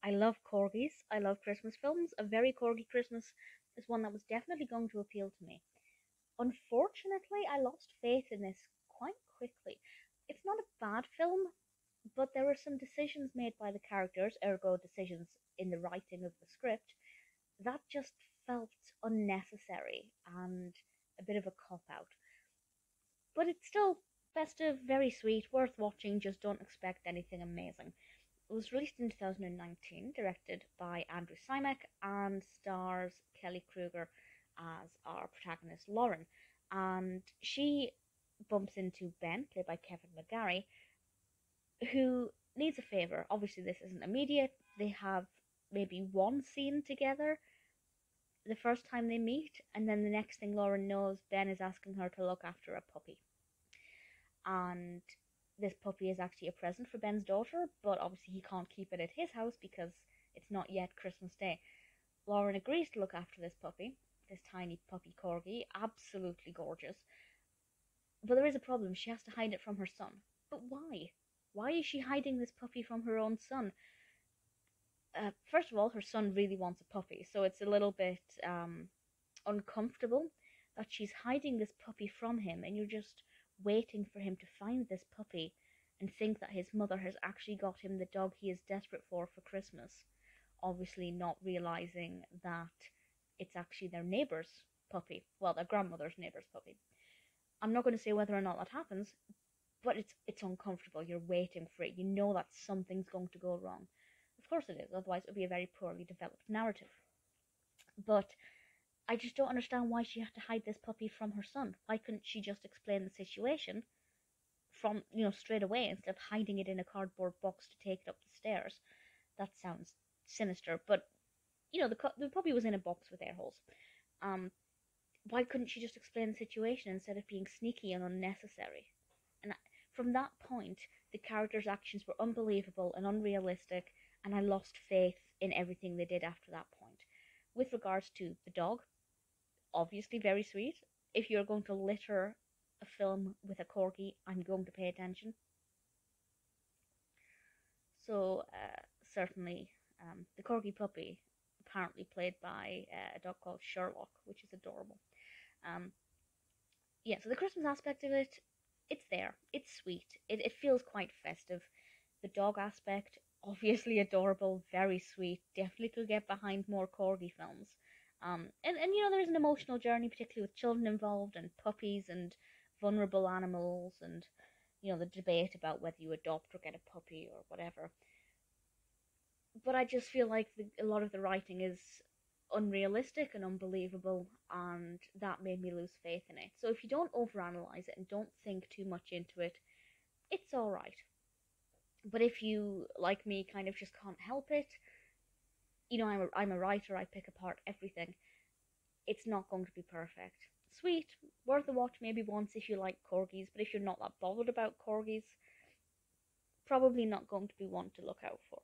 I love corgis. I love Christmas films. A Very Corgi Christmas is one that was definitely going to appeal to me. Unfortunately, I lost faith in this quite quickly. It's not a bad film, but there were some decisions made by the characters, ergo decisions in the writing of the script, that just felt unnecessary and a bit of a cop out. But it's still festive, very sweet, worth watching, just don't expect anything amazing. It was released in 2019, directed by Andrew Simek, and stars Kelly Kruger as our protagonist Lauren. And she bumps into Ben, played by Kevin McGarry, who needs a favour. Obviously, this isn't immediate. They have maybe one scene together the first time they meet, and then the next thing Lauren knows, Ben is asking her to look after a puppy. And this puppy is actually a present for Ben's daughter, but obviously he can't keep it at his house because it's not yet Christmas Day. Lauren agrees to look after this puppy, this tiny puppy corgi, absolutely gorgeous. But there is a problem, she has to hide it from her son. But why? Why is she hiding this puppy from her own son? First of all, her son really wants a puppy, so it's a little bit uncomfortable that she's hiding this puppy from him, and you're just waiting for him to find this puppy and think that his mother has actually got him the dog he is desperate for Christmas. Obviously, not realizing that it's actually their neighbor's puppy. Well, their grandmother's neighbor's puppy. I'm not going to say whether or not that happens, but it's uncomfortable. You're waiting for it. You know that something's going to go wrong. Of course it is, otherwise it would be a very poorly developed narrative. But I just don't understand why she had to hide this puppy from her son. Why couldn't she just explain the situation from, straight away instead of hiding it in a cardboard box to take it up the stairs? That sounds sinister, but the puppy was in a box with air holes. Um, why couldn't she just explain the situation instead of being sneaky and unnecessary? And from that point, the characters' actions were unbelievable and unrealistic, and I lost faith in everything they did after that point. With regards to the dog, obviously very sweet. If you're going to litter a film with a corgi, I'm going to pay attention. So, certainly, the corgi puppy, apparently played by a dog called Sherlock, which is adorable. Um, yeah, so the Christmas aspect of it, it's there. It's sweet. It feels quite festive. The dog aspect, obviously adorable, very sweet. Definitely could get behind more corgi films. And there is an emotional journey, particularly with children involved and puppies and vulnerable animals, and the debate about whether you adopt or get a puppy or whatever. But I just feel like a lot of the writing is unrealistic and unbelievable, and that made me lose faith in it. So if you don't overanalyze it and don't think too much into it, it's alright. But if you, like me, kind of just can't help it, I'm a writer, I pick apart everything. It's not going to be perfect. Sweet, worth a watch maybe once if you like corgis, but if you're not that bothered about corgis, probably not going to be one to look out for.